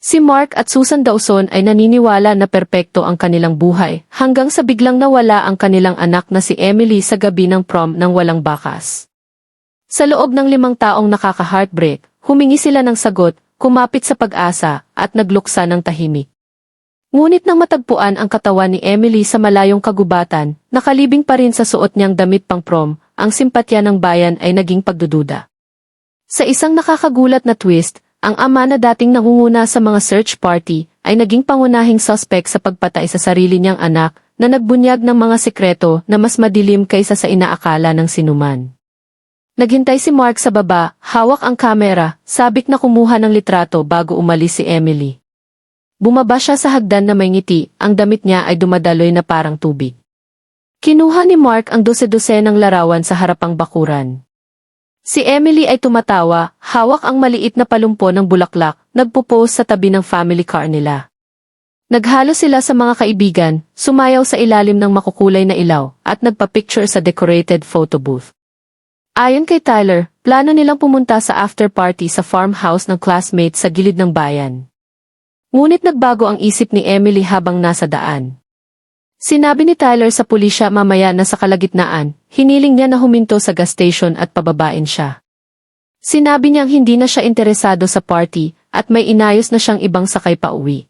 Si Mark at Susan Dawson ay naniniwala na perpekto ang kanilang buhay hanggang sa biglang nawala ang kanilang anak na si Emily sa gabi ng prom nang walang bakas. Sa loob ng 5 taong nakaka-heartbreak, humingi sila ng sagot, kumapit sa pag-asa, at nagluksa ng tahimik. Ngunit nang matagpuan ang katawan ni Emily sa malayong kagubatan, nakalibing pa rin sa suot niyang damit pang prom, ang simpatya ng bayan ay naging pagdududa. Sa isang nakakagulat na twist, ang ama na dating nangunguna sa mga search party ay naging pangunahing suspect sa pagpatay sa sarili niyang anak na nagbunyag ng mga sekreto na mas madilim kaysa sa inaakala ng sinuman. Naghintay si Mark sa baba, hawak ang kamera, sabik na kumuha ng litrato bago umalis si Emily. Bumaba siya sa hagdan na may ngiti, ang damit niya ay dumadaloy na parang tubig. Kinuha ni Mark ang 12 ng larawan sa harapang bakuran. Si Emily ay tumatawa, hawak ang maliit na palumpo ng bulaklak, nagpo-pose sa tabi ng family car nila. Naghalo sila sa mga kaibigan, sumayaw sa ilalim ng makukulay na ilaw, at nagpa-picture sa decorated photo booth. Ayon kay Tyler, plano nilang pumunta sa after party sa farmhouse ng classmate sa gilid ng bayan. Ngunit nagbago ang isip ni Emily habang nasa daan. Sinabi ni Tyler sa pulisya mamaya na sa kalagitnaan, hiniling niya na huminto sa gas station at pababain siya. Sinabi niyang hindi na siya interesado sa party at may inayos na siyang ibang sakay pa uwi.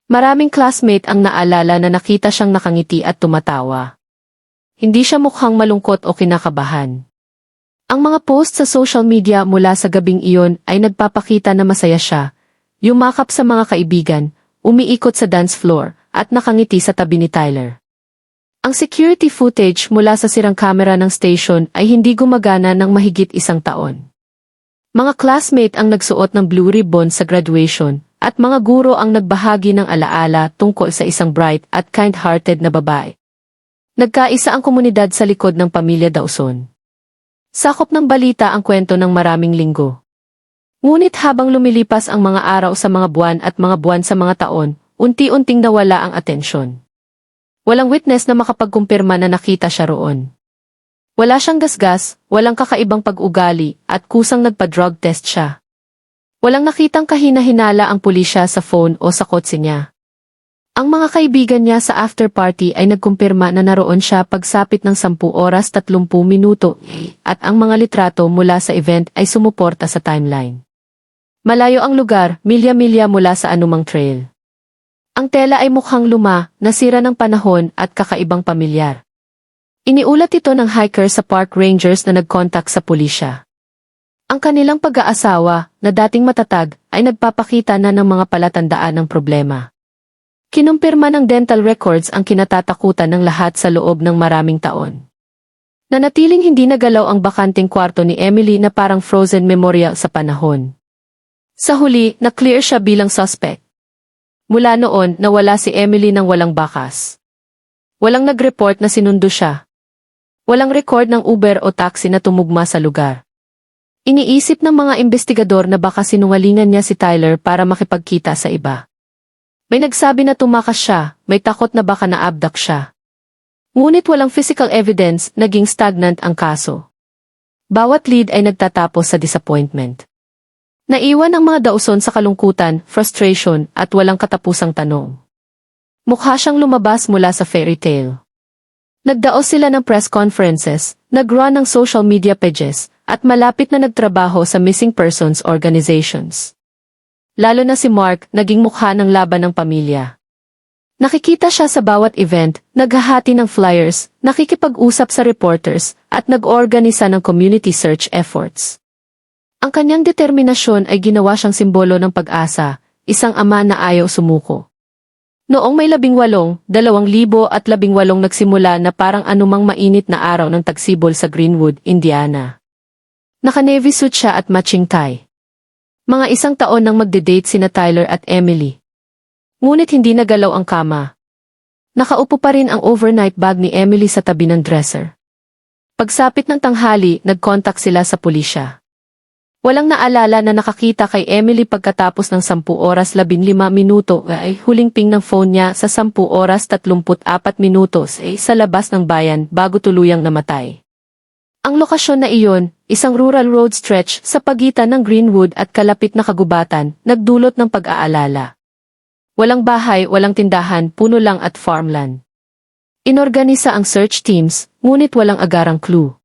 Maraming classmate ang naalala na nakita siyang nakangiti at tumatawa. Hindi siya mukhang malungkot o kinakabahan. Ang mga post sa social media mula sa gabing iyon ay nagpapakita na masaya siya, yumakap sa mga kaibigan, umiikot sa dance floor, at nakangiti sa tabi ni Tyler. Ang security footage mula sa sirang kamera ng station ay hindi gumagana ng mahigit 1 taon. Mga classmate ang nagsuot ng blue ribbon sa graduation, at mga guro ang nagbahagi ng alaala tungkol sa isang bright at kind-hearted na babae. Nagkaisa ang komunidad sa likod ng pamilya Dawson. Sakop ng balita ang kwento ng maraming linggo. Ngunit habang lumilipas ang mga araw sa mga buwan at mga buwan sa mga taon, unti-unting nawala ang atensyon. Walang witness na makapagkumpirma na nakita siya roon. Wala siyang gasgas, walang kakaibang pag-ugali, at kusang nagpa-drug test siya. Walang nakitang kahina-hinala ang pulisya sa phone o sa kotse niya. Ang mga kaibigan niya sa after party ay nagkumpirma na naroon siya pagsapit ng 10 oras 30 minuto, at ang mga litrato mula sa event ay sumuporta sa timeline. Malayo ang lugar, milya-milya mula sa anumang trail. Ang tela ay mukhang luma, nasira ng panahon at kakaibang pamilyar. Iniulat ito ng hiker sa park rangers na nag-contact sa pulisya. Ang kanilang pag-aasawa, na dating matatag, ay nagpapakita na ng mga palatandaan ng problema. Kinumpirma ng dental records ang kinatatakutan ng lahat sa loob ng maraming taon. Nanatiling hindi nagalaw ang bakanting kwarto ni Emily na parang frozen memorial sa panahon. Sa huli, na-clear siya bilang suspect. Mula noon, nawala si Emily nang walang bakas. Walang nag-report na sinundo siya. Walang record ng Uber o taxi na tumugma sa lugar. Iniisip ng mga investigador na baka sinungalingan niya si Tyler para makipagkita sa iba. May nagsabi na tumakas siya, may takot na baka na-abduct siya. Ngunit walang physical evidence, naging stagnant ang kaso. Bawat lead ay nagtatapos sa disappointment. Naiwan ang mga Dawson sa kalungkutan, frustration, at walang katapusang tanong. Mukha siyang lumabas mula sa fairy tale. Nagdaos sila ng press conferences, nag-run ng social media pages, at malapit na nagtrabaho sa missing persons organizations. Lalo na si Mark, naging mukha ng laban ng pamilya. Nakikita siya sa bawat event, naghahati ng flyers, nakikipag-usap sa reporters, at nag-organisa ng community search efforts. Ang kanyang determinasyon ay ginawa siyang simbolo ng pag-asa, isang ama na ayaw sumuko. Noong may 18, 2018 nagsimula na parang anumang mainit na araw ng tagsibol sa Greenwood, Indiana. Naka-navy suit siya at matching tie. Mga 1 taon nang magde-date sina Tyler at Emily. Ngunit hindi nagalaw ang kama. Nakaupo pa rin ang overnight bag ni Emily sa tabi ng dresser. Pagsapit ng tanghali, nag-contact sila sa pulisya. Walang naalala na nakakita kay Emily pagkatapos ng 10 oras 15 minuto ay huling ping ng phone niya sa 10 oras 34 minutos sa labas ng bayan bago tuluyang namatay. Ang lokasyon na iyon, isang rural road stretch sa pagitan ng Greenwood at kalapit na kagubatan, nagdulot ng pag-aalala. Walang bahay, walang tindahan, puno lang at farmland. Inorganisa ang search teams, ngunit walang agarang clue.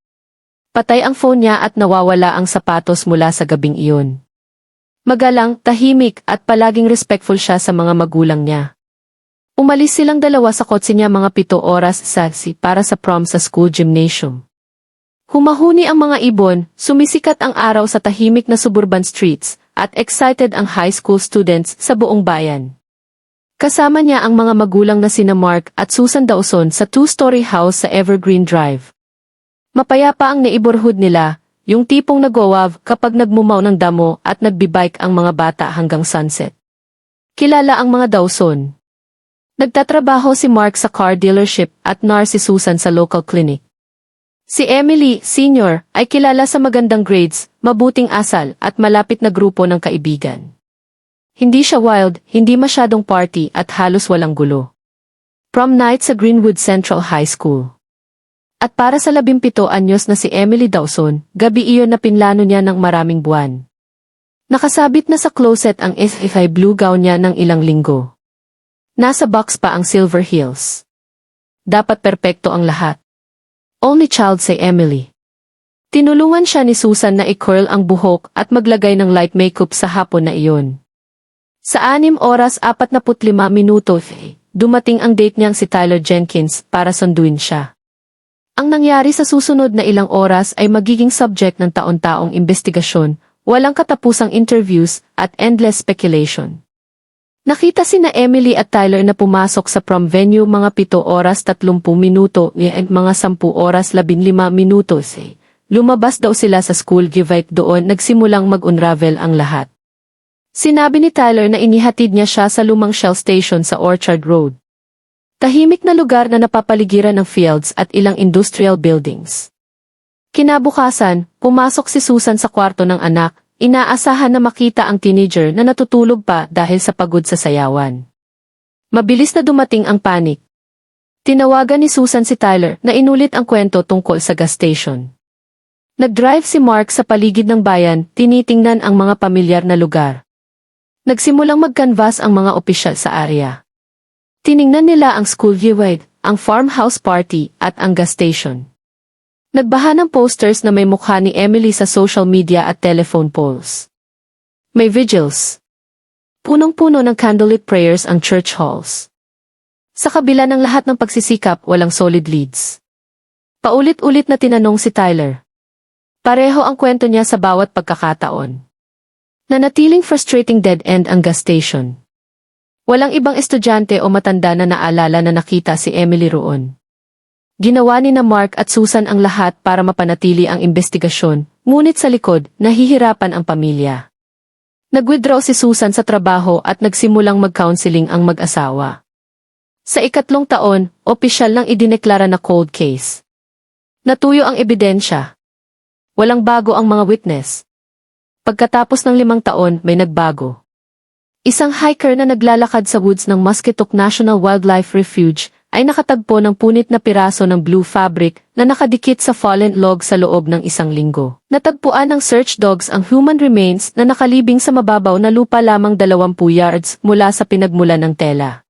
Patay ang phone niya at nawawala ang sapatos mula sa gabing iyon. Magalang, tahimik at palaging respectful siya sa mga magulang niya. Umalis silang dalawa sa kotse niya mga 7 oras para sa prom sa school gymnasium. Humahuni ang mga ibon, sumisikat ang araw sa tahimik na suburban streets, at excited ang high school students sa buong bayan. Kasama niya ang mga magulang na sina Mark at Susan Dawson sa 2-story house sa Evergreen Drive. Mapayapa ang neighborhood nila, yung tipong nagwawav kapag nagmumaw ng damo at nagbibike ang mga bata hanggang sunset. Kilala ang mga Dawson. Nagtatrabaho si Mark sa car dealership at si Susan sa local clinic. Si Emily, senior, ay kilala sa magandang grades, mabuting asal at malapit na grupo ng kaibigan. Hindi siya wild, hindi masyadong party at halos walang gulo. Prom night sa Greenwood Central High School. At para sa 17 anyos na si Emily Dawson, gabi iyon na pinlano niya ng maraming buwan. Nakasabit na sa closet ang SFI blue gown niya ng ilang linggo. Nasa box pa ang Silver Hills. Dapat perpekto ang lahat. Only child si Emily. Tinulungan siya ni Susan na i-curl ang buhok at maglagay ng light makeup sa hapon na iyon. Sa 6 oras 45 minuto, dumating ang date niyang si Tyler Jenkins para sunduin siya. Ang nangyari sa susunod na ilang oras ay magiging subject ng taon-taong investigasyon, walang katapusang interviews, at endless speculation. Nakita sina Emily at Tyler na pumasok sa prom venue mga 7 oras 30 minuto at mga 10 oras 15 minuto. Lumabas daw sila sa school givite doon nagsimulang mag-unravel ang lahat. Sinabi ni Tyler na inihatid niya siya sa lumang Shell station sa Orchard Road. Tahimik na lugar na napapaligiran ng fields at ilang industrial buildings. Kinabukasan, pumasok si Susan sa kwarto ng anak. Inaasahan na makita ang teenager na natutulog pa dahil sa pagod sa sayawan. Mabilis na dumating ang panic. Tinawagan ni Susan si Tyler na inulit ang kwento tungkol sa gas station. Nag-drive si Mark sa paligid ng bayan, tinitingnan ang mga pamilyar na lugar. Nagsimulang mag-canvas ang mga opisyal sa area. Tiningnan nila ang school givite, ang farmhouse party, at ang gas station. Nagbaha ng posters na may mukha ni Emily sa social media at telephone poles. May vigils. Punong-puno ng candlelit prayers ang church halls. Sa kabila ng lahat ng pagsisikap, walang solid leads. Paulit-ulit na tinanong si Tyler. Pareho ang kwento niya sa bawat pagkakataon. Nanatiling frustrating dead end ang gas station. Walang ibang estudyante o matanda na naalala na nakita si Emily roon. Ginawa ni na Mark at Susan ang lahat para mapanatili ang investigasyon, ngunit sa likod, nahihirapan ang pamilya. Nag-withdraw si Susan sa trabaho at nagsimulang mag-counseling ang mag-asawa. Sa 3 taon, opisyal lang idineklara na cold case. Natuyo ang ebidensya. Walang bago ang mga witness. Pagkatapos ng 5 taon, may nagbago. Isang hiker na naglalakad sa woods ng Musketok National Wildlife Refuge ay nakatagpo ng punit na piraso ng blue fabric na nakadikit sa fallen log sa loob ng 1 linggo. Natagpuan ng search dogs ang human remains na nakalibing sa mababaw na lupa lamang 20 yards mula sa pinagmulan ng tela.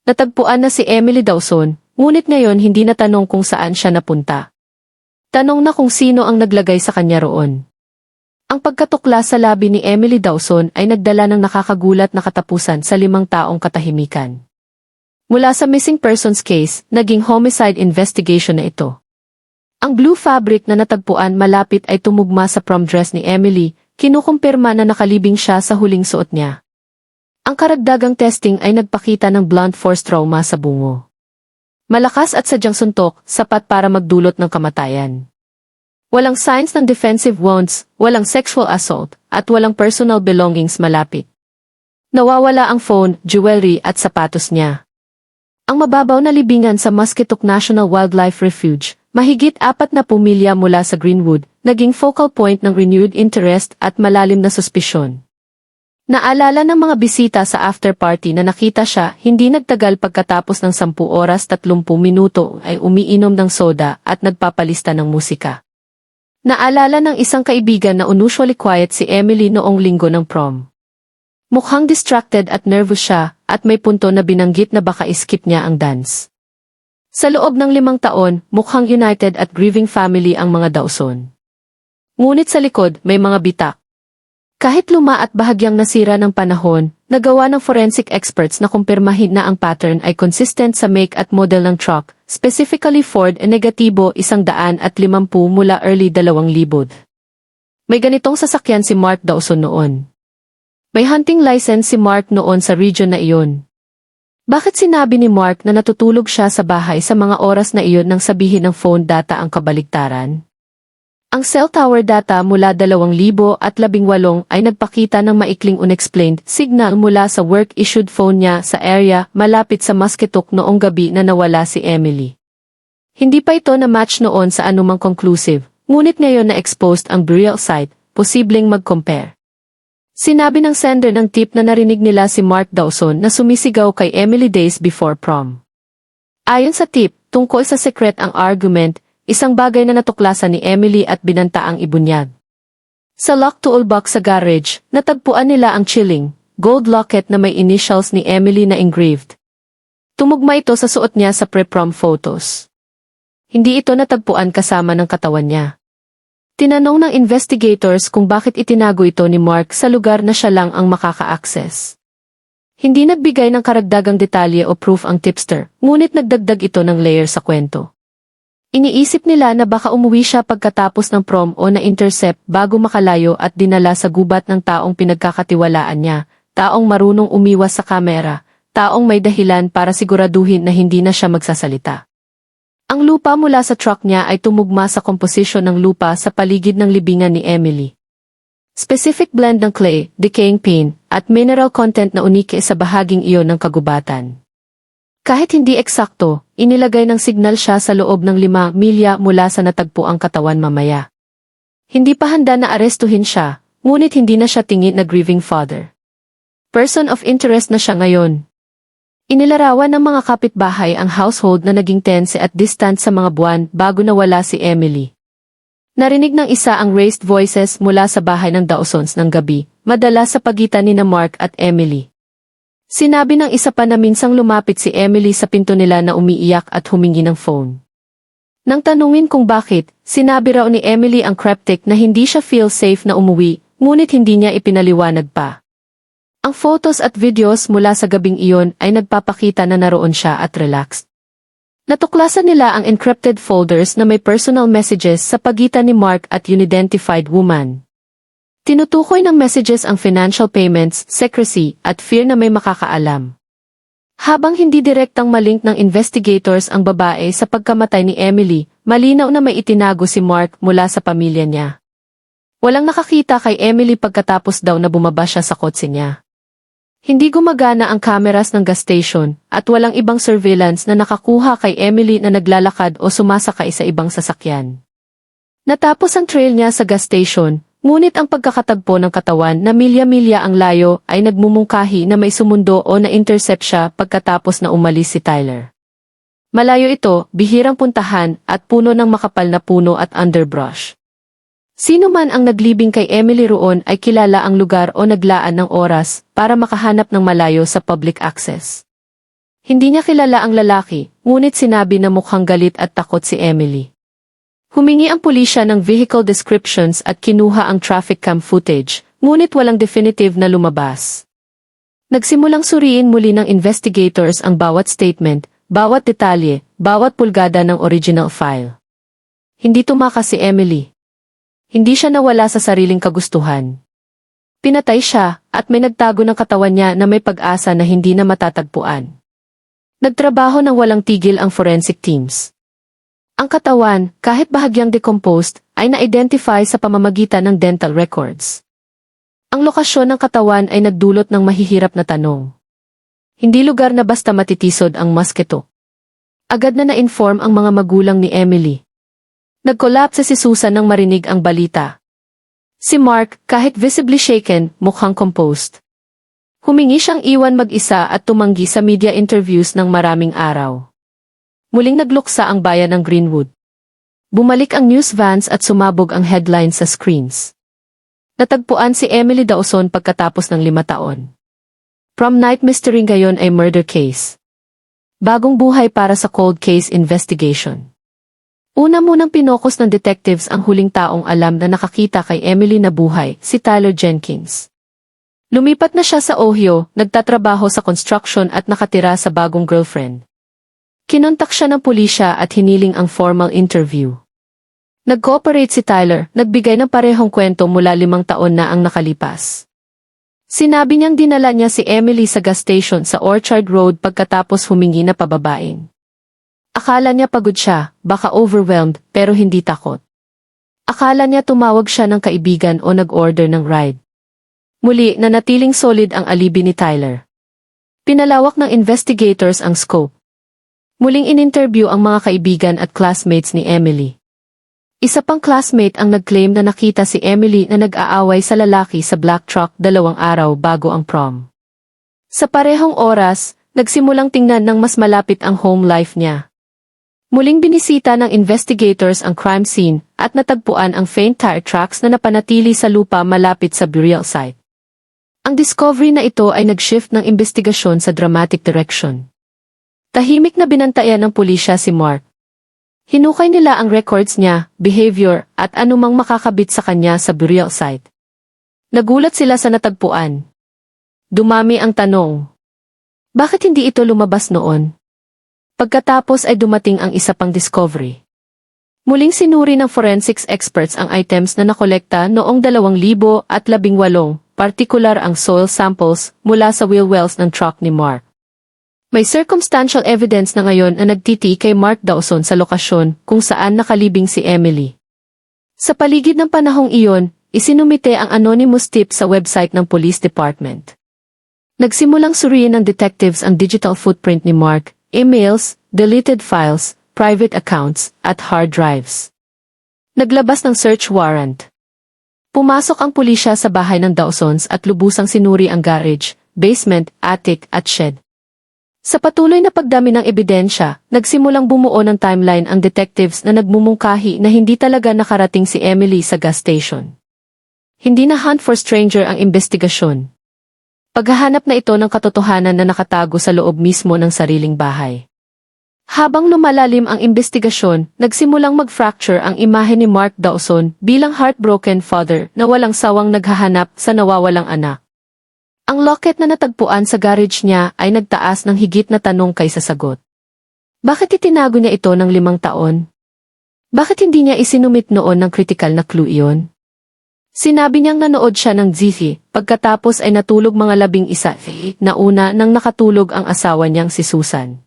Natagpuan na si Emily Dawson, ngunit ngayon hindi na tanong kung saan siya napunta. Tanong na kung sino ang naglagay sa kanya roon. Ang pagkatukla sa labi ni Emily Dawson ay nagdala ng nakakagulat na katapusan sa 5 taong katahimikan. Mula sa missing persons case, naging homicide investigation na ito. Ang blue fabric na natagpuan malapit ay tumugma sa prom dress ni Emily, kinukumpirma na nakalibing siya sa huling suot niya. Ang karagdagang testing ay nagpakita ng blunt force trauma sa bungo. Malakas at sadyang suntok, sapat para magdulot ng kamatayan. Walang signs ng defensive wounds, walang sexual assault, at walang personal belongings malapit. Nawawala ang phone, jewelry at sapatos niya. Ang mababaw na libingan sa Musketok National Wildlife Refuge, mahigit 40 milya mula sa Greenwood, naging focal point ng renewed interest at malalim na suspisyon. Naalala ng mga bisita sa after-party na nakita siya hindi nagtagal pagkatapos ng 10 oras 30 minuto ay umiinom ng soda at nagpapalista ng musika. Naalala ng isang kaibigan na unusually quiet si Emily noong linggo ng prom. Mukhang distracted at nervous siya, at may punto na binanggit na baka iskip niya ang dance. Sa loob ng 5 taon, mukhang united at grieving family ang mga Dawson. Ngunit sa likod, may mga bitak. Kahit luma at bahagyang nasira ng panahon, nagawa ng forensic experts na kumpirmahin na ang pattern ay consistent sa make at model ng truck, specifically Ford negatibo 150 mula early 2000. May ganitong sasakyan si Mark Dawson noon. May hunting license si Mark noon sa region na iyon. Bakit sinabi ni Mark na natutulog siya sa bahay sa mga oras na iyon nang sabihin ng phone data ang kabaligtaran? Ang cell tower data mula 2018 ay nagpakita ng maikling unexplained signal mula sa work-issued phone niya sa area malapit sa Musketok noong gabi na nawala si Emily. Hindi pa ito na match noon sa anumang conclusive, ngunit ngayon na-exposed ang burial site, posibleng mag-compare. Sinabi ng sender ng tip na narinig nila si Mark Dawson na sumisigaw kay Emily days before prom. Ayon sa tip, tungkol sa secret ang argument, isang bagay na natuklasan ni Emily at binanta ang ibunyag. Sa lock toolbox sa garage, natagpuan nila ang chilling, gold locket na may initials ni Emily na engraved. Tumugma ito sa suot niya sa pre-prom photos. Hindi ito natagpuan kasama ng katawan niya. Tinanong ng investigators kung bakit itinago ito ni Mark sa lugar na siya lang ang makaka-access. Hindi nagbigay ng karagdagang detalye o proof ang tipster, ngunit nagdagdag ito ng layer sa kwento. Iniisip nila na baka umuwi siya pagkatapos ng prom o na-intercept bago makalayo at dinala sa gubat ng taong pinagkakatiwalaan niya, taong marunong umiwas sa kamera, taong may dahilan para siguraduhin na hindi na siya magsasalita. Ang lupa mula sa truck niya ay tumugma sa komposisyon ng lupa sa paligid ng libingan ni Emily. Specific blend ng clay, decaying paint, at mineral content na unike sa bahaging iyon ng kagubatan. Kahit hindi eksakto, inilagay ng signal siya sa loob ng 5 milya mula sa natagpuang katawan mamaya. Hindi pa handa na arestuhin siya, ngunit hindi na siya tingin na grieving father. Person of interest na siya ngayon. Inilarawan ng mga kapitbahay ang household na naging tense at distant sa mga buwan bago nawala si Emily. Narinig ng isa ang raised voices mula sa bahay ng Dawsons ng gabi, madalas sa pagitan ni na Mark at Emily. Sinabi ng isa pa na minsang lumapit si Emily sa pinto nila na umiiyak at humingi ng phone. Nang tanungin kung bakit, sinabi raw ni Emily ang cryptic na hindi siya feel safe na umuwi, ngunit hindi niya ipinaliwanag pa. Ang photos at videos mula sa gabing iyon ay nagpapakita na naroon siya at relaxed. Natuklasan nila ang encrypted folders na may personal messages sa pagitan ni Mark at unidentified woman. Tinutukoy ng messages ang financial payments, secrecy, at fear na may makakaalam. Habang hindi direktang malink ng investigators ang babae sa pagkamatay ni Emily, malinaw na may itinago si Mark mula sa pamilya niya. Walang nakakita kay Emily pagkatapos daw na bumaba siya sa kotse niya. Hindi gumagana ang cameras ng gas station, at walang ibang surveillance na nakakuha kay Emily na naglalakad o sumasakay sa ibang sasakyan. Natapos ang trail niya sa gas station, ngunit ang pagkakatagpo ng katawan na milya-milya ang layo ay nagmumungkahi na may sumundo o na-intercept siya pagkatapos na umalis si Tyler. Malayo ito, bihirang puntahan, at puno ng makapal na puno at underbrush. Sino man ang naglibing kay Emily roon ay kilala ang lugar o naglaan ng oras para makahanap ng malayo sa public access. Hindi niya kilala ang lalaki, ngunit sinabi na mukhang galit at takot si Emily. Humingi ang pulisya ng vehicle descriptions at kinuha ang traffic cam footage, ngunit walang definitive na lumabas. Nagsimulang suriin muli ng investigators ang bawat statement, bawat detalye, bawat pulgada ng original file. Hindi tumakas si Emily. Hindi siya nawala sa sariling kagustuhan. Pinatay siya, at may nagtago ng katawan niya na may pag-asa na hindi na matatagpuan. Nagtrabaho ng walang tigil ang forensic teams. Ang katawan, kahit bahagyang decomposed, ay na-identify sa pamamagitan ng dental records. Ang lokasyon ng katawan ay nagdulot ng mahihirap na tanong. Hindi lugar na basta matitisod ang Musketok. Agad na na-inform ang mga magulang ni Emily. Nag-collapse si Susan nang marinig ang balita. Si Mark, kahit visibly shaken, mukhang composed. Humingi siyang iwan mag-isa at tumanggi sa media interviews ng maraming araw. Muling nagluksa ang bayan ng Greenwood. Bumalik ang news vans at sumabog ang headlines sa screens. Natagpuan si Emily Dawson pagkatapos ng 5 taon. Prom night mystery ngayon ay murder case. Bagong buhay para sa cold case investigation. Una munang pinokus ng detectives ang huling taong alam na nakakita kay Emily na buhay, si Tyler Jenkins. Lumipat na siya sa Ohio, nagtatrabaho sa construction at nakatira sa bagong girlfriend. Kinontak siya ng pulisya at hiniling ang formal interview. Nag-cooperate si Tyler, nagbigay ng parehong kwento mula 5 taon na ang nakalipas. Sinabi niyang dinala niya si Emily sa gas station sa Orchard Road pagkatapos humingi na pababain. Akala niya pagod siya, baka overwhelmed, pero hindi takot. Akala niya tumawag siya ng kaibigan o nag-order ng ride. Muli, nanatiling solid ang alibi ni Tyler. Pinalawak ng investigators ang scope. Muling in-interview ang mga kaibigan at classmates ni Emily. Isa pang classmate ang nag-claim na nakita si Emily na nag-aaway sa lalaki sa black truck 2 araw bago ang prom. Sa parehong oras, nagsimulang tingnan ng mas malapit ang home life niya. Muling binisita ng investigators ang crime scene at natagpuan ang faint tire tracks na napanatili sa lupa malapit sa burial site. Ang discovery na ito ay nag-shift ng investigasyon sa dramatic direction. Tahimik na binantayan ng pulisya si Mark. Hinukay nila ang records niya, behavior, at anumang makakabit sa kanya sa burial site. Nagulat sila sa natagpuan. Dumami ang tanong. Bakit hindi ito lumabas noon? Pagkatapos ay dumating ang isa pang discovery. Muling sinuri ng forensics experts ang items na nakolekta noong 2018, partikular ang soil samples mula sa wheel wells ng truck ni Mark. May circumstantial evidence na ngayon na nagtiti kay Mark Dawson sa lokasyon kung saan nakalibing si Emily. Sa paligid ng panahong iyon, isinumite ang anonymous tip sa website ng police department. Nagsimulang suriin ng detectives ang digital footprint ni Mark, emails, deleted files, private accounts, at hard drives. Naglabas ng search warrant. Pumasok ang pulisya sa bahay ng Dawsons at lubusang sinuri ang garage, basement, attic, at shed. Sa patuloy na pagdami ng ebidensya, nagsimulang bumuo ng timeline ang detectives na nagmumungkahi na hindi talaga nakarating si Emily sa gas station. Hindi na hunt for stranger ang investigasyon. Paghahanap na ito ng katotohanan na nakatago sa loob mismo ng sariling bahay. Habang lumalalim ang investigasyon, nagsimulang mag-fracture ang imahe ni Mark Dawson bilang heartbroken father na walang sawang naghahanap sa nawawalang anak. Ang locket na natagpuan sa garage niya ay nagtaas ng higit na tanong kaysa sagot. Bakit itinago niya ito ng 5 taon? Bakit hindi niya isinumit noon ng critical na clue iyon? Sinabi niyang nanood siya ng TV, pagkatapos ay natulog mga 11 na una nang nakatulog ang asawa niyang si Susan.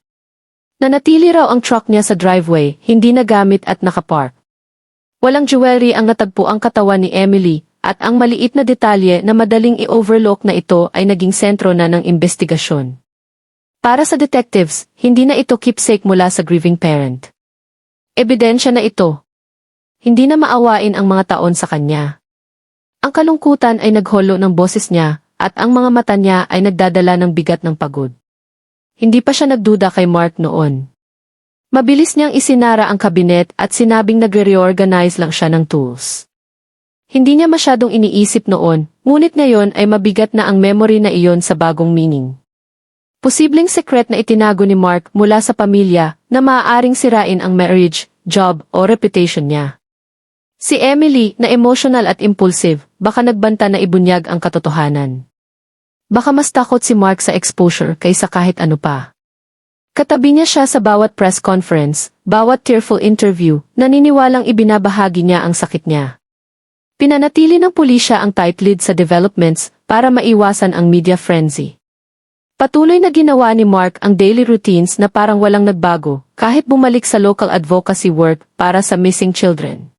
Nanatili raw ang truck niya sa driveway, hindi nagamit at nakapark. Walang jewelry ang natagpuang katawan ni Emily, at ang maliit na detalye na madaling i-overlook na ito ay naging sentro na ng investigasyon. Para sa detectives, hindi na ito keepsake mula sa grieving parent. Ebidensya na ito. Hindi na maawain ang mga taon sa kanya. Ang kalungkutan ay nagholo ng boses niya, at ang mga mata niya ay nagdadala ng bigat ng pagod. Hindi pa siya nagduda kay Mark noon. Mabilis niyang isinara ang kabinet at sinabing nagre-reorganize lang siya ng tools. Hindi niya masyadong iniisip noon, ngunit ngayon ay mabigat na ang memory na iyon sa bagong meaning. Posibleng secret na itinago ni Mark mula sa pamilya na maaaring sirain ang marriage, job, o reputation niya. Si Emily, na emotional at impulsive, baka nagbanta na ibunyag ang katotohanan. Baka mas takot si Mark sa exposure kaysa kahit ano pa. Katabi niya siya sa bawat press conference, bawat tearful interview, naniniwalang ibinabahagi niya ang sakit niya. Pinanatili ng pulisya ang tight lid sa developments para maiwasan ang media frenzy. Patuloy na ginawa ni Mark ang daily routines na parang walang nagbago kahit bumalik sa local advocacy work para sa missing children.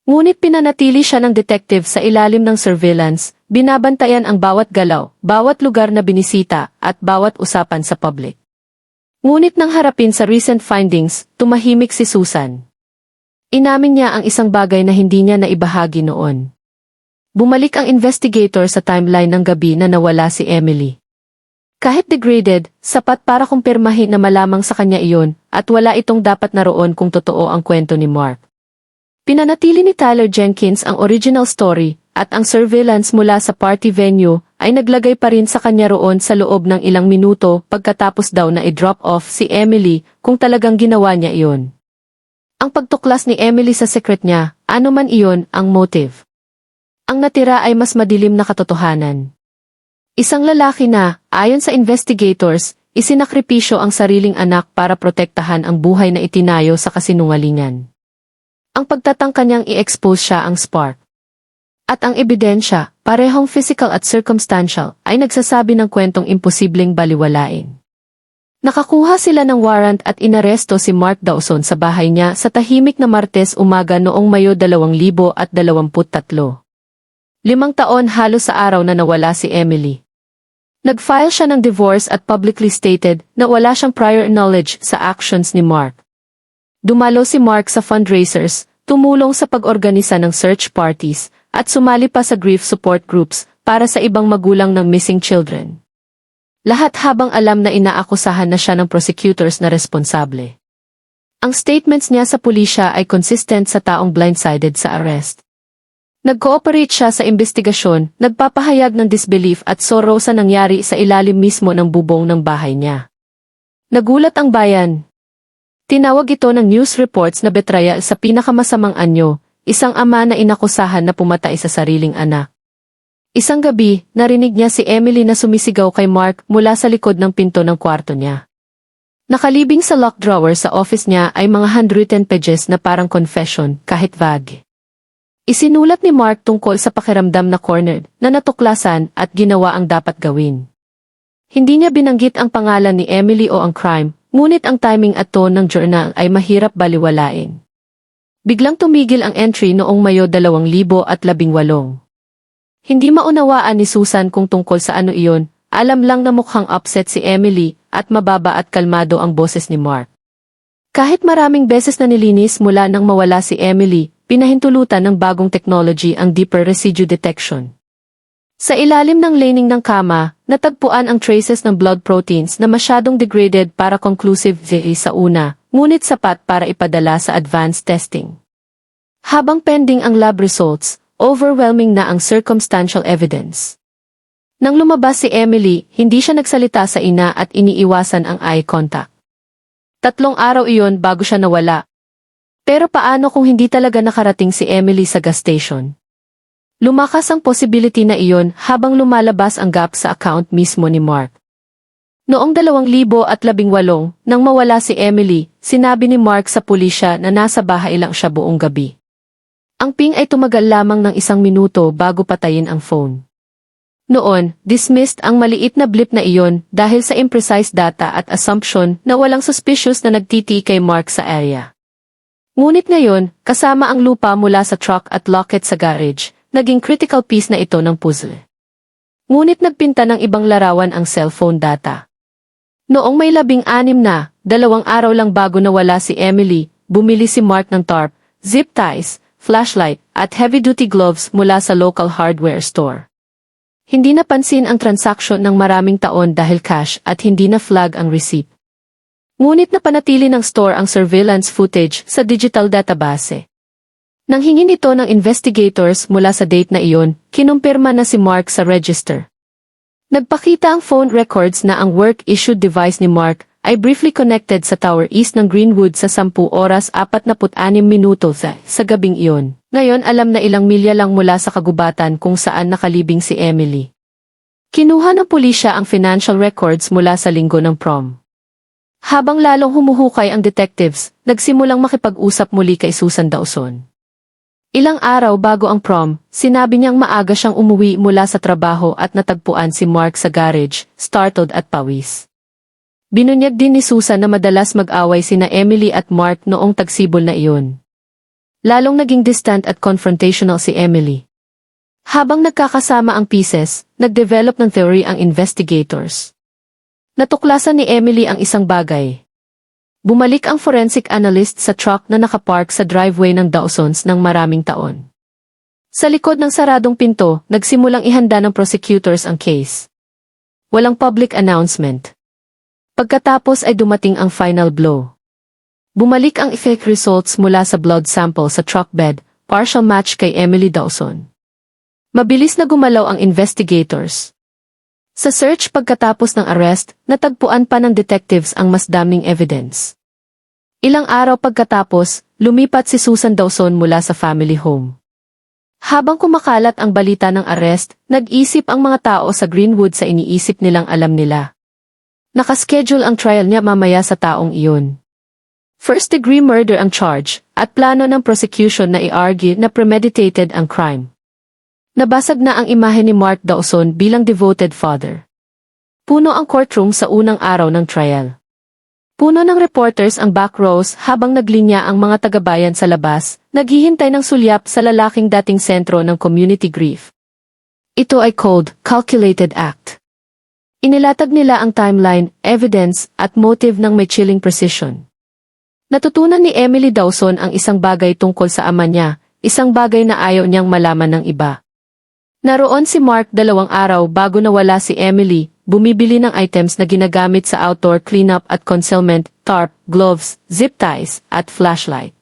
Ngunit pinanatili siya ng detective sa ilalim ng surveillance, binabantayan ang bawat galaw, bawat lugar na binisita, at bawat usapan sa public. Ngunit nang harapin sa recent findings, tumahimik si Susan. Inamin niya ang isang bagay na hindi niya naibahagi noon. Bumalik ang investigator sa timeline ng gabi na nawala si Emily. Kahit degraded, sapat para kumpirmahin na malamang sa kanya iyon, at wala itong dapat naroon kung totoo ang kwento ni Mark. Pinanatili ni Tyler Jenkins ang original story, at ang surveillance mula sa party venue ay naglagay pa rin sa kanya roon sa loob ng ilang minuto pagkatapos daw na i-drop off si Emily kung talagang ginawa niya iyon. Ang pagtuklas ni Emily sa secret niya, ano man iyon ang motive. Ang natira ay mas madilim na katotohanan. Isang lalaki na, ayon sa investigators, isinakripisyo ang sariling anak para protektahan ang buhay na itinayo sa kasinungalingan. Ang pagtatangka niyang i-expose siya ang spark. At ang ebidensya, parehong physical at circumstantial, ay nagsasabi ng kwentong imposibleng baliwalain. Nakakuha sila ng warrant at inaresto si Mark Dawson sa bahay niya sa tahimik na Martes umaga noong Mayo 2023. 5 taon halos sa araw na nawala si Emily. Nag-file siya ng divorce at publicly stated na wala siyang prior knowledge sa actions ni Mark. Dumalo si Mark sa fundraisers, tumulong sa pag-organisa ng search parties, at sumali pa sa grief support groups para sa ibang magulang ng missing children. Lahat habang alam na inaakusahan na siya ng prosecutors na responsable. Ang statements niya sa pulisya ay consistent sa taong blindsided sa arrest. Nag-cooperate siya sa investigasyon, nagpapahayag ng disbelief at sorrow sa nangyari sa ilalim mismo ng bubong ng bahay niya. Nagulat ang bayan. Tinawag ito ng news reports na betrayal sa pinakamasamang anyo, isang ama na inakusahan na pumatay sa sariling anak. Isang gabi, narinig niya si Emily na sumisigaw kay Mark mula sa likod ng pinto ng kwarto niya. Nakalibing sa lock drawer sa office niya ay mga handwritten pages na parang confession, kahit vague. Isinulat ni Mark tungkol sa pakiramdam na cornered, na natuklasan at ginawa ang dapat gawin. Hindi niya binanggit ang pangalan ni Emily o ang crime, ngunit ang timing at tone ng journal ay mahirap baliwalain. Biglang tumigil ang entry noong Mayo 2018. Hindi maunawaan ni Susan kung tungkol sa ano iyon, alam lang na mukhang upset si Emily at mababa at kalmado ang boses ni Mark. Kahit maraming beses na nilinis mula nang mawala si Emily, pinahintulutan ng bagong technology ang deeper residue detection. Sa ilalim ng lining ng kama, natagpuan ang traces ng blood proteins na masyadong degraded para conclusive sa una, ngunit sapat para ipadala sa advanced testing. Habang pending ang lab results, overwhelming na ang circumstantial evidence. Nang lumabas si Emily, hindi siya nagsalita sa ina at iniiwasan ang eye contact. 3 araw iyon bago siya nawala. Pero paano kung hindi talaga nakarating si Emily sa gas station? Lumakas ang possibility na iyon habang lumalabas ang gap sa account mismo ni Mark. Noong 2018, nang mawala si Emily, sinabi ni Mark sa pulisya na nasa bahay lang siya buong gabi. Ang ping ay tumagal lamang ng 1 minuto bago patayin ang phone. Noon, dismissed ang maliit na blip na iyon dahil sa imprecise data at assumption na walang suspicious na nagtiti kay Mark sa area. Ngunit ngayon, kasama ang lupa mula sa truck at locket sa garage, naging critical piece na ito ng puzzle. Ngunit nagpinta ng ibang larawan ang cellphone data. Noong may 16 na, 2 araw lang bago nawala si Emily, bumili si Mark ng tarp, zip ties, flashlight, at heavy-duty gloves mula sa local hardware store. Hindi napansin ang transaksyon ng maraming taon dahil cash at hindi na flag ang receipt. Ngunit napanatili ng store ang surveillance footage sa digital database. Nang hingin ito ng investigators mula sa date na iyon, kinumpirma na si Mark sa register. Nagpakita ang phone records na ang work-issued device ni Mark ay briefly connected sa Tower East ng Greenwood sa 10 oras 46 minuto sa gabing iyon. Ngayon alam na ilang milya lang mula sa kagubatan kung saan nakalibing si Emily. Kinuha ng pulisya ang financial records mula sa linggo ng prom. Habang lalong humuhukay ang detectives, nagsimulang makipag-usap muli kay Susan Dawson. Ilang araw bago ang prom, sinabi niyang maaga siyang umuwi mula sa trabaho at natagpuan si Mark sa garage, startled at pawis. Binunyag din ni Susan na madalas mag-away sina Emily at Mark noong tagsibol na iyon. Lalong naging distant at confrontational si Emily. Habang nagkakasama ang pieces, nag-develop ng theory ang investigators. Natuklasan ni Emily ang isang bagay. Bumalik ang forensic analyst sa truck na nakapark sa driveway ng Dawsons ng maraming taon. Sa likod ng saradong pinto, nagsimulang ihanda ng prosecutors ang case. Walang public announcement. Pagkatapos ay dumating ang final blow. Bumalik ang fake results mula sa blood sample sa truck bed, partial match kay Emily Dawson. Mabilis na gumalaw ang investigators. Sa search pagkatapos ng arrest, natagpuan pa ng detectives ang mas daming evidence. Ilang araw pagkatapos, lumipat si Susan Dawson mula sa family home. Habang kumakalat ang balita ng arrest, nag-isip ang mga tao sa Greenwood sa iniisip nilang alam nila. Nakaschedule ang trial niya mamaya sa taong iyon. First-degree murder ang charge, at plano ng prosecution na i-argue na premeditated ang crime. Nabasag na ang imahe ni Mark Dawson bilang devoted father. Puno ang courtroom sa unang araw ng trial. Puno ng reporters ang back rows habang naglinya ang mga tagabayan sa labas, naghihintay ng sulyap sa lalaking dating sentro ng community grief. Ito ay cold, calculated act. Inilatag nila ang timeline, evidence, at motive ng may chilling precision. Natutunan ni Emily Dawson ang isang bagay tungkol sa ama niya, isang bagay na ayaw niyang malaman ng iba. Naroon si Mark 2 araw bago nawala si Emily, bumibili ng items na ginagamit sa outdoor cleanup at concealment, tarp, gloves, zip ties, at flashlight.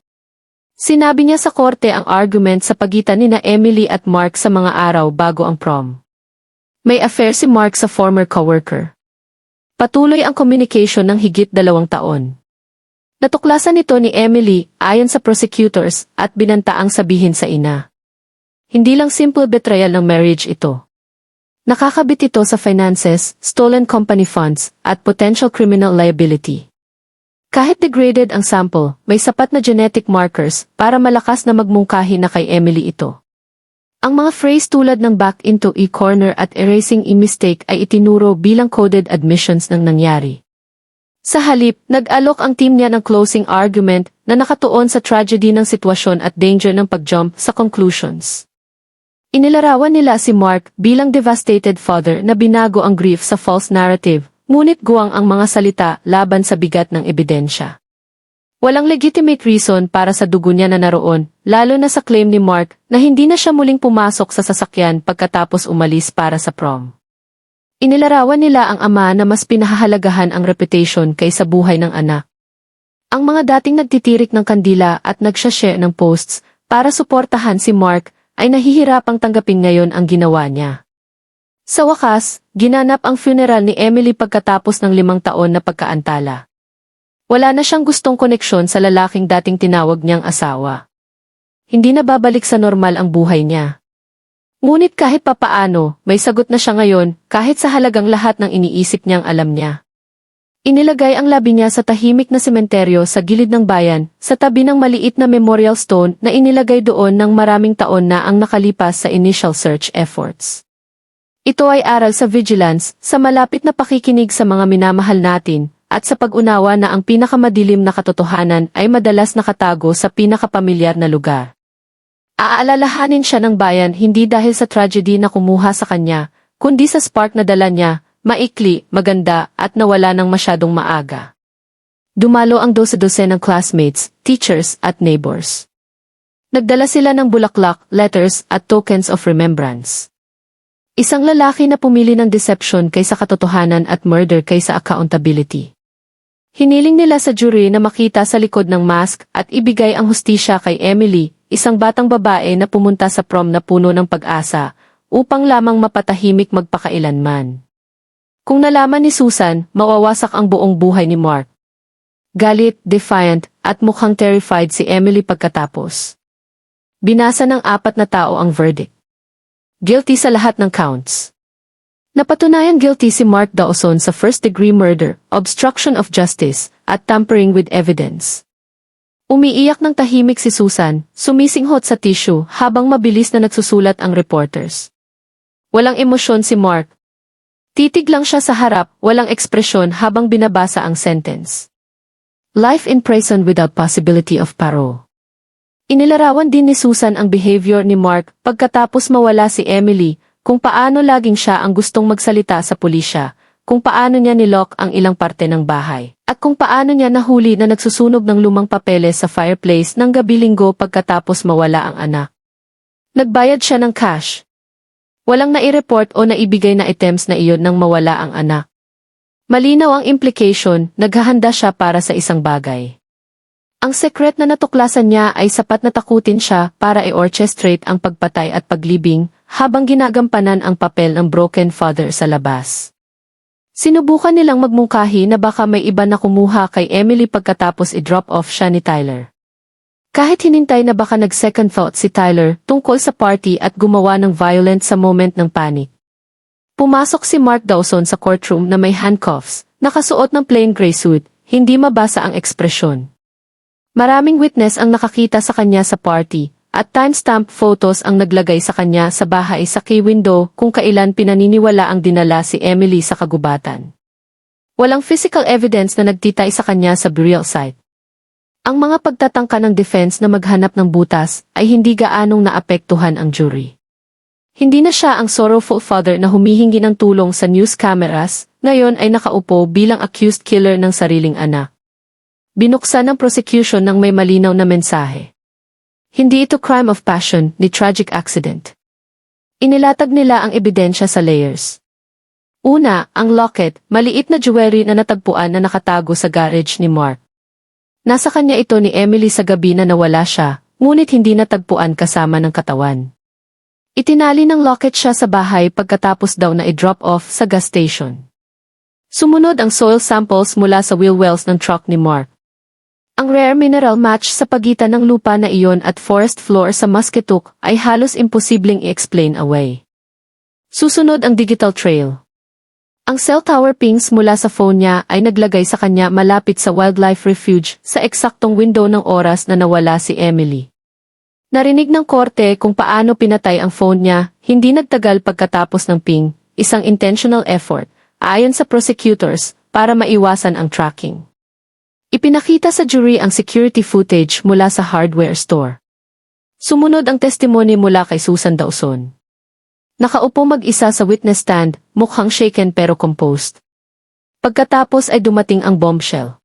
Sinabi niya sa korte ang argument sa pagitan nina Emily at Mark sa mga araw bago ang prom. May affair si Mark sa former coworker. Patuloy ang communication ng higit 2 taon. Natuklasan nito ni Emily, ayon sa prosecutors, at binantaang sabihin sa ina. Hindi lang simple betrayal ng marriage ito. Nakakabit ito sa finances, stolen company funds, at potential criminal liability. Kahit degraded ang sample, may sapat na genetic markers para malakas na magmungkahi na kay Emily ito. Ang mga phrase tulad ng back into a corner at erasing a mistake ay itinuro bilang coded admissions ng nangyari. Sa halip, nag-alok ang team niya ng closing argument na nakatuon sa tragedy ng sitwasyon at danger ng pag-jump sa conclusions. Inilarawan nila si Mark bilang devastated father na binago ang grief sa false narrative, ngunit guwang ang mga salita laban sa bigat ng ebidensya. Walang legitimate reason para sa dugo niya na naroon, lalo na sa claim ni Mark na hindi na siya muling pumasok sa sasakyan pagkatapos umalis para sa prom. Inilarawan nila ang ama na mas pinahahalagahan ang reputation kaysa buhay ng anak. Ang mga dating nagtitirik ng kandila at nagsashare ng posts para suportahan si Mark ay nahihirapang tanggapin ngayon ang ginawa niya. Sa wakas, ginanap ang funeral ni Emily pagkatapos ng 5 taon na pagkaantala. Wala na siyang gustong koneksyon sa lalaking dating tinawag niyang asawa. Hindi na babalik sa normal ang buhay niya. Ngunit kahit papaano, may sagot na siya ngayon, kahit sa halagang lahat ng iniisip niyang alam niya. Inilagay ang labi niya sa tahimik na sementeryo sa gilid ng bayan, sa tabi ng maliit na memorial stone na inilagay doon ng maraming taon na ang nakalipas sa initial search efforts. Ito ay aral sa vigilance, sa malapit na pakikinig sa mga minamahal natin, at sa pag-unawa na ang pinakamadilim na katotohanan ay madalas nakatago sa pinakapamilyar na lugar. Aalalahanin siya ng bayan hindi dahil sa tragedy na kumuha sa kanya, kundi sa spark na dala niya, maikli, maganda, at nawala ng masyadong maaga. Dumalo ang 12 ng classmates, teachers, at neighbors. Nagdala sila ng bulaklak, letters, at tokens of remembrance. Isang lalaki na pumili ng deception kaysa katotohanan at murder kaysa accountability. Hiniling nila sa jury na makita sa likod ng mask at ibigay ang hustisya kay Emily, isang batang babae na pumunta sa prom na puno ng pag-asa, upang lamang mapatahimik magpakailanman. Kung nalaman ni Susan, mawawasak ang buong buhay ni Mark. Galit, defiant, at mukhang terrified si Emily pagkatapos. Binasa ng 4 na tao ang verdict. Guilty sa lahat ng counts. Napatunayan guilty si Mark Dawson sa first-degree murder, obstruction of justice, at tampering with evidence. Umiiyak ng tahimik si Susan, sumisinghot sa tissue habang mabilis na nagsusulat ang reporters. Walang emosyon si Mark. Titig lang siya sa harap, walang ekspresyon habang binabasa ang sentence. Life in prison without possibility of parole. Inilarawan din ni Susan ang behavior ni Mark pagkatapos mawala si Emily, kung paano laging siya ang gustong magsalita sa pulisya, kung paano niya nilock ang ilang parte ng bahay, at kung paano niya nahuli na nagsusunog ng lumang papeles sa fireplace ng gabi-linggo pagkatapos mawala ang anak. Nagbayad siya ng cash. Walang nai-report o naibigay na items na iyon nang mawala ang anak. Malinaw ang implication, naghahanda siya para sa isang bagay. Ang sekret na natuklasan niya ay sapat na takutin siya para i-orchestrate ang pagpatay at paglibing habang ginagampanan ang papel ng broken father sa labas. Sinubukan nilang magmungkahi na baka may iba na kumuha kay Emily pagkatapos i-drop off siya ni Tyler. Kahit hinintay na baka nag-second thought si Tyler tungkol sa party at gumawa ng violent sa moment ng panic. Pumasok si Mark Dawson sa courtroom na may handcuffs, nakasuot ng plain gray suit, hindi mabasa ang ekspresyon. Maraming witness ang nakakita sa kanya sa party, at timestamp photos ang naglagay sa kanya sa bahay sa key window kung kailan pinaniniwala ang dinala si Emily sa kagubatan. Walang physical evidence na nagtitay sa kanya sa burial site. Ang mga pagtatangka ng defense na maghanap ng butas ay hindi gaanong naapektuhan ang jury. Hindi na siya ang sorrowful father na humihingi ng tulong sa news cameras, ngayon ay nakaupo bilang accused killer ng sariling anak. Binuksan ng prosecution ng may malinaw na mensahe. Hindi ito crime of passion ni tragic accident. Inilatag nila ang ebidensya sa layers. Una, ang locket, maliit na jewelry na natagpuan na nakatago sa garage ni Mark. Nasa kanya ito ni Emily sa gabi na nawala siya, ngunit hindi natagpuan kasama ng katawan. Itinali ng locket siya sa bahay pagkatapos daw na i-drop off sa gas station. Sumunod ang soil samples mula sa wheel wells ng truck ni Mark. Ang rare mineral match sa pagitan ng lupa na iyon at forest floor sa Musketuk ay halos imposibleng i-explain away. Susunod ang digital trail. Ang cell tower pings mula sa phone niya ay naglagay sa kanya malapit sa wildlife refuge sa eksaktong window ng oras na nawala si Emily. Narinig ng korte kung paano pinatay ang phone niya, hindi nagtagal pagkatapos ng ping, isang intentional effort, ayon sa prosecutors, para maiwasan ang tracking. Ipinakita sa jury ang security footage mula sa hardware store. Sumunod ang testimony mula kay Susan Dawson. Nakaupo mag-isa sa witness stand, mukhang shaken pero composed. Pagkatapos ay dumating ang bombshell.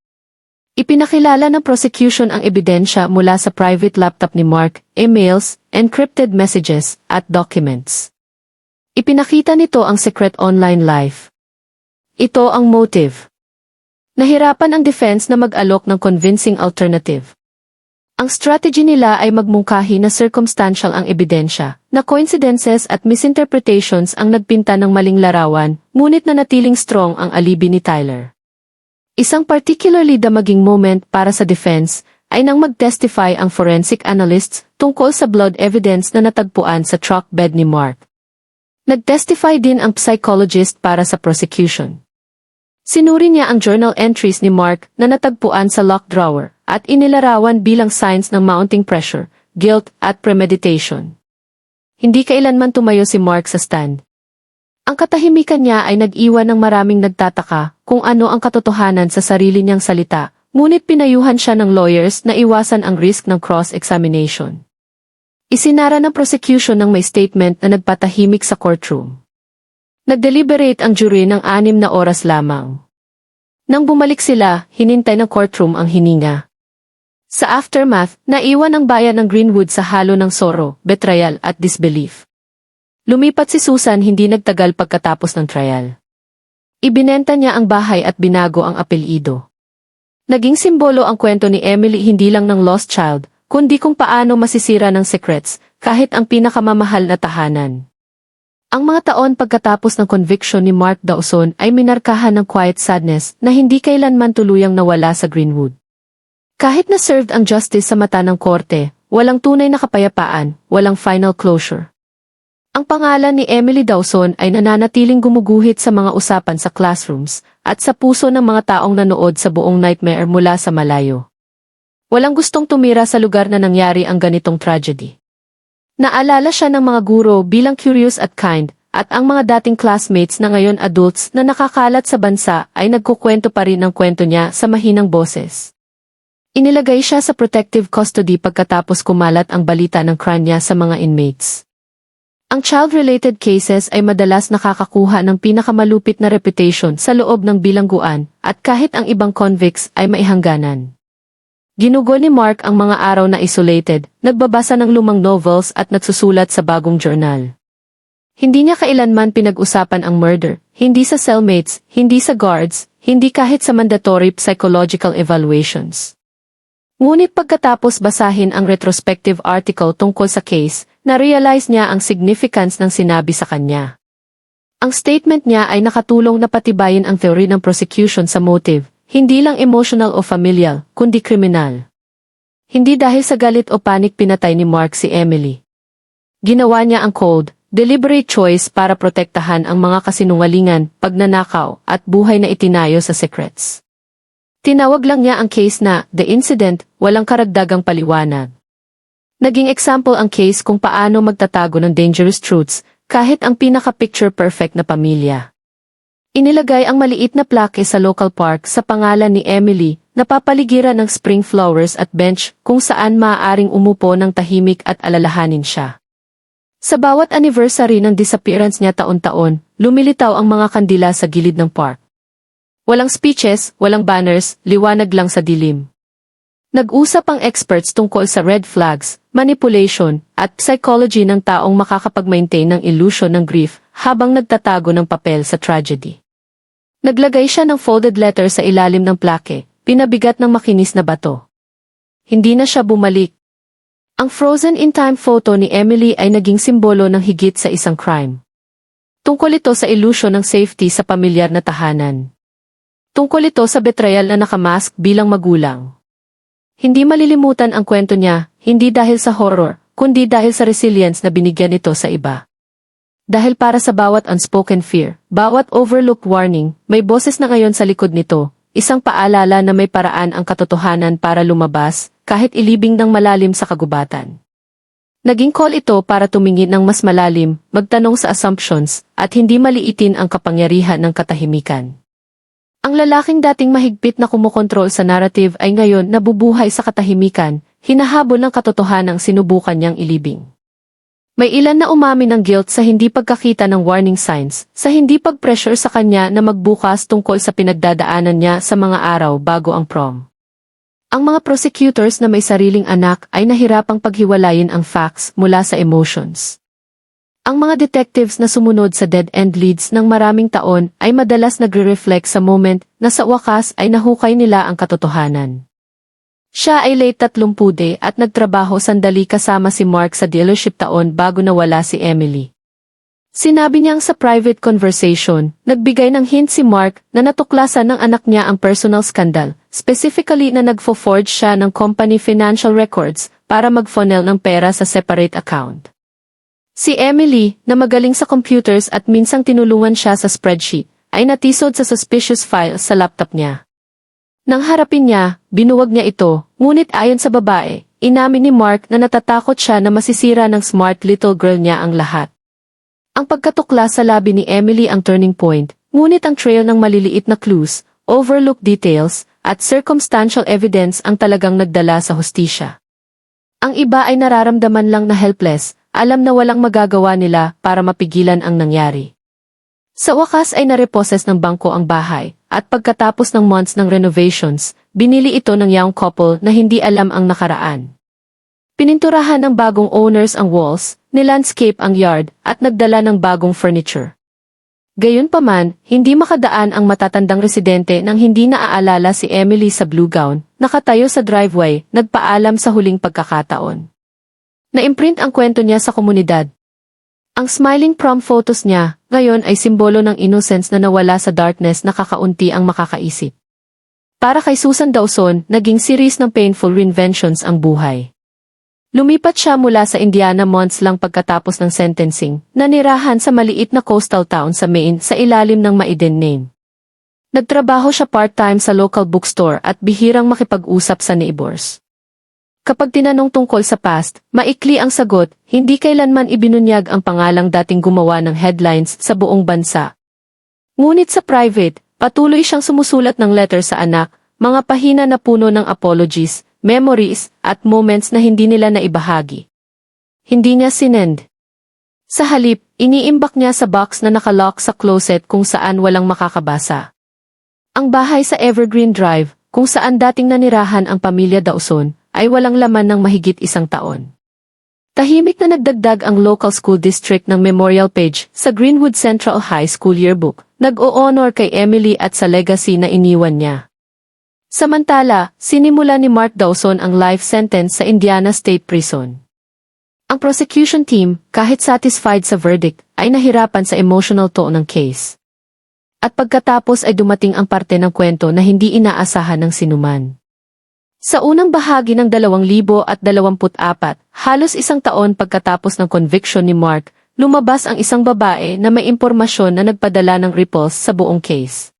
Ipinakilala ng prosecution ang ebidensya mula sa private laptop ni Mark, emails, encrypted messages, at documents. Ipinakita nito ang secret online life. Ito ang motive. Nahirapan ang defense na mag-alok ng convincing alternative. Ang strategy nila ay magmungkahi na circumstantial ang ebidensya, na coincidences at misinterpretations ang nagpinta ng maling larawan, ngunit nanatiling strong ang alibi ni Tyler. Isang particularly damaging moment para sa defense ay nang mag-testify ang forensic analysts tungkol sa blood evidence na natagpuan sa truck bed ni Mark. Nag-testify din ang psychologist para sa prosecution. Sinuri niya ang journal entries ni Mark na natagpuan sa lock drawer at inilarawan bilang signs ng mounting pressure, guilt at premeditation. Hindi kailanman tumayo si Mark sa stand. Ang katahimikan niya ay nag-iwan ng maraming nagtataka kung ano ang katotohanan sa sarili niyang salita, ngunit pinayuhan siya ng lawyers na iwasan ang risk ng cross-examination. Isinara ng prosecution ng may statement na nagpatahimik sa courtroom. Nag-deliberate ang jury ng 6 na oras lamang. Nang bumalik sila, hinintay ng courtroom ang hininga. Sa aftermath, naiwan ang bayan ng Greenwood sa halo ng sorrow, betrayal at disbelief. Lumipat si Susan hindi nagtagal pagkatapos ng trial. Ibinenta niya ang bahay at binago ang apelyido. Naging simbolo ang kwento ni Emily hindi lang ng lost child, kundi kung paano masisira ng secrets, kahit ang pinakamamahal na tahanan. Ang mga taon pagkatapos ng conviction ni Mark Dawson ay minarkahan ng quiet sadness na hindi kailanman tuluyang nawala sa Greenwood. Kahit na served ang justice sa mata ng korte, walang tunay na kapayapaan, walang final closure. Ang pangalan ni Emily Dawson ay nananatiling gumuguhit sa mga usapan sa classrooms at sa puso ng mga taong nanood sa buong nightmare mula sa malayo. Walang gustong tumira sa lugar na nangyari ang ganitong tragedy. Naalala siya ng mga guro bilang curious at kind, at ang mga dating classmates na ngayon adults na nakakalat sa bansa ay nagkukwento pa rin ng kwento niya sa mahinang boses. Inilagay siya sa protective custody pagkatapos kumalat ang balita ng crime niya sa mga inmates. Ang child-related cases ay madalas nakakakuha ng pinakamalupit na reputation sa loob ng bilangguan, at kahit ang ibang convicts ay maihangganan. Ginugol ni Mark ang mga araw na isolated, nagbabasa ng lumang novels at nagsusulat sa bagong journal. Hindi niya kailanman pinag-usapan ang murder, hindi sa cellmates, hindi sa guards, hindi kahit sa mandatory psychological evaluations. Ngunit pagkatapos basahin ang retrospective article tungkol sa case, na-realize niya ang significance ng sinabi sa kanya. Ang statement niya ay nakatulong na patibayin ang teori ng prosecution sa motive, hindi lang emotional o familial, kundi kriminal. Hindi dahil sa galit o panic pinatay ni Mark si Emily. Ginawa niya ang cold, deliberate choice para protektahan ang mga kasinungalingan, pagnanakaw, at buhay na itinayo sa secrets. Tinawag lang niya ang case na The Incident, walang karagdagang paliwanag. Naging example ang case kung paano magtatago ng dangerous truths kahit ang pinaka-picture perfect na pamilya. Inilagay ang maliit na plaque sa local park sa pangalan ni Emily, napapaligiran ng spring flowers at bench kung saan maaaring umupo ng tahimik at alalahanin siya. Sa bawat anniversary ng disappearance niya taon-taon, lumilitaw ang mga kandila sa gilid ng park. Walang speeches, walang banners, liwanag lang sa dilim. Nag-usap ang experts tungkol sa red flags, manipulation, at psychology ng taong makakapag-maintain ng illusion ng grief habang nagtatago ng papel sa tragedy. Naglagay siya ng folded letter sa ilalim ng plaque, pinabigat ng makinis na bato. Hindi na siya bumalik. Ang frozen in time photo ni Emily ay naging simbolo ng higit sa isang crime. Tungkol ito sa illusion ng safety sa pamilyar na tahanan. Tungkol ito sa betrayal na nakamask bilang magulang. Hindi malilimutan ang kwento niya, hindi dahil sa horror, kundi dahil sa resilience na binigyan ito sa iba. Dahil para sa bawat unspoken fear, bawat overlooked warning, may boses na ngayon sa likod nito, isang paalala na may paraan ang katotohanan para lumabas, kahit ilibing ng malalim sa kagubatan. Naging call ito para tumingin ng mas malalim, magtanong sa assumptions, at hindi maliitin ang kapangyarihan ng katahimikan. Ang lalaking dating mahigpit na kumokontrol sa narrative ay ngayon nabubuhay sa katahimikan, hinahabol ng katotohanang sinubukan niyang ilibing. May ilan na umamin ng guilt sa hindi pagkakita ng warning signs, sa hindi pag-pressure sa kanya na magbukas tungkol sa pinagdadaanan niya sa mga araw bago ang prom. Ang mga prosecutors na may sariling anak ay nahirapang paghiwalayin ang facts mula sa emotions. Ang mga detectives na sumunod sa dead-end leads ng maraming taon ay madalas nagre-reflect sa moment na sa wakas ay nahukay nila ang katotohanan. Siya ay late 30 at nagtrabaho sandali kasama si Mark sa dealership taon bago nawala si Emily. Sinabi niyang sa private conversation, nagbigay ng hint si Mark na natuklasan ng anak niya ang personal scandal, specifically na nagfo-forge siya ng company financial records para mag-funnel ng pera sa separate account. Si Emily, na magaling sa computers at minsang tinulungan siya sa spreadsheet, ay natisod sa suspicious files sa laptop niya. Nang harapin niya, binuwag niya ito, ngunit ayon sa babae, inamin ni Mark na natatakot siya na masisira ng smart little girl niya ang lahat. Ang pagkatukla sa labi ni Emily ang turning point, ngunit ang trail ng maliliit na clues, overlooked details, at circumstantial evidence ang talagang nagdala sa hustisya. Ang iba ay nararamdaman lang na helpless, alam na walang magagawa nila para mapigilan ang nangyari. Sa wakas ay nareposes ng bangko ang bahay, at pagkatapos ng months ng renovations, binili ito ng young couple na hindi alam ang nakaraan. Pininturahan ng bagong owners ang walls, nilandscape ang yard, at nagdala ng bagong furniture. Gayunpaman, hindi makadaan ang matatandang residente nang hindi naaalala si Emily sa blue gown, nakatayo sa driveway, nagpaalam sa huling pagkakataon. Na-imprint ang kwento niya sa komunidad. Ang smiling prom photos niya, ngayon ay simbolo ng innocence na nawala sa darkness na kakaunti ang makakaisip. Para kay Susan Dawson, naging series ng painful reinventions ang buhay. Lumipat siya mula sa Indiana months lang pagkatapos ng sentencing, nanirahan sa maliit na coastal town sa Maine sa ilalim ng maiden name. Nagtrabaho siya part-time sa local bookstore at bihirang makipag-usap sa neighbors. Kapag tinanong tungkol sa past, maikli ang sagot, hindi kailanman ibinunyag ang pangalang dating gumawa ng headlines sa buong bansa. Ngunit sa private, patuloy siyang sumusulat ng letter sa anak, mga pahina na puno ng apologies, memories, at moments na hindi nila naibahagi. Hindi niya sinend. Sa halip, iniimbak niya sa box na nakalock sa closet kung saan walang makakabasa. Ang bahay sa Evergreen Drive, kung saan dating nanirahan ang pamilya Dawson, ay walang laman ng mahigit 1 taon. Tahimik na nagdagdag ang local school district ng memorial page sa Greenwood Central High School yearbook, nag-o-honor kay Emily at sa legacy na iniwan niya. Samantala, sinimula ni Mark Dawson ang life sentence sa Indiana State Prison. Ang prosecution team, kahit satisfied sa verdict, ay nahirapan sa emotional tone ng case. At pagkatapos ay dumating ang parte ng kwento na hindi inaasahan ng sinuman. Sa unang bahagi ng 2024, halos isang taon pagkatapos ng conviction ni Mark, lumabas ang isang babae na may impormasyon na nagpadala ng ripples sa buong case.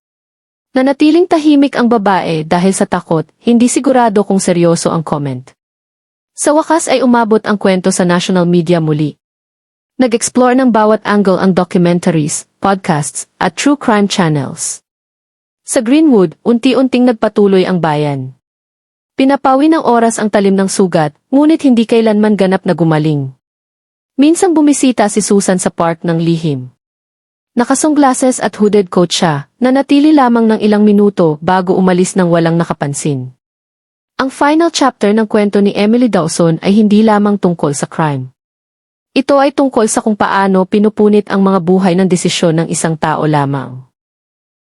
Nanatiling tahimik ang babae dahil sa takot, hindi sigurado kung seryoso ang comment. Sa wakas ay umabot ang kwento sa national media muli. Nag-explore ng bawat angle ang documentaries, podcasts, at true crime channels. Sa Greenwood, unti-unting nagpatuloy ang bayan. Pinapawi ng oras ang talim ng sugat, ngunit hindi kailanman ganap na gumaling. Minsang bumisita si Susan sa park ng lihim. Nakasunglasses at hooded coat siya, nanatili lamang ng ilang minuto bago umalis ng walang nakapansin. Ang final chapter ng kwento ni Emily Dawson ay hindi lamang tungkol sa crime. Ito ay tungkol sa kung paano pinupunit ang mga buhay ng desisyon ng isang tao lamang.